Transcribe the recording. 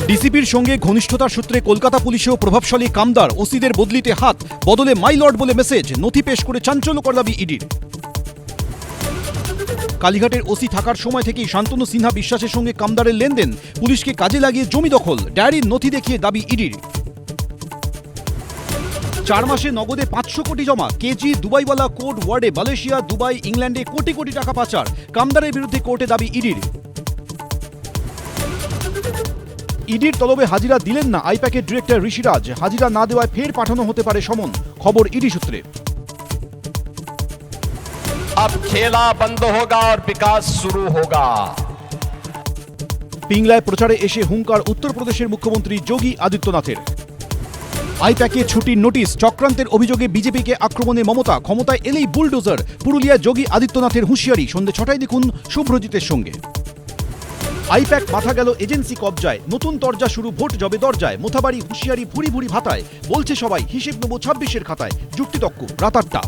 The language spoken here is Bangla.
ডিসিপির সঙ্গে ঘনিষ্ঠতার সূত্রে কলকাতা পুলিশেও প্রভাবশালী কামদার ওসিদের বদলিতে হাত, বদলে মাই লর্ড বলে মেসেজ, নথি পেশ করে চাঞ্চল্যকর দাবি ইডির। কালীঘাটের ওসি থাকার সময় থেকেই শান্তনু সিনহা বিশ্বাসের সঙ্গে কামদারের লেনদেন, পুলিশকে কাজে লাগিয়ে জমি দখল, ডায়েরির নথি দেখিয়ে দাবি ইডির। 4 মাসে নগদে 500 কোটি জমা, কেজি দুবাইওয়ালা কোড ওয়ার্ডে মালয়েশিয়া, দুবাই, ইংল্যান্ডে কোটি কোটি টাকা পাচার, কামদারের বিরুদ্ধে কোর্টে দাবি ইডির। ইডির তলবে হাজিরা দিলেন না আইপ্যাকের ডিরেক্টর ঋষিরাজ, হাজিরা না দেওয়ায় ফের পাঠানো হতে পারে সমন, খবর ইডি সূত্রে। अब खेला बंद होगा और विकास शुरू होगा। পিংলায় প্রচারে এসে হুঙ্কার উত্তরপ্রদেশের মুখ্যমন্ত্রী যোগী আদিত্যনাথের। আইপ্যাকে ছুটির নোটিশ, চক্রান্তের অভিযোগে বিজেপিকে আক্রমণে মমতা, ক্ষমতায় এলেই বুলডোজার, পুরুলিয়ায় যোগী আদিত্যনাথের হুঁশিয়ারি। সন্ধ্যে 6টায় দেখুন শুভ্রজিতের সঙ্গে। আইপ্যাক মাথা গেল এজেন্সি কবজায়, নতুন তরজা শুরু ভোট জবে দরজায়, মোথাবাড়ি হুঁশিয়ারি ভুরি ভুরি ভাতায়, বলছে সবাই হিসেব নেব 26-এর খাতায়, যুক্তিতক্ক রাত 8টা।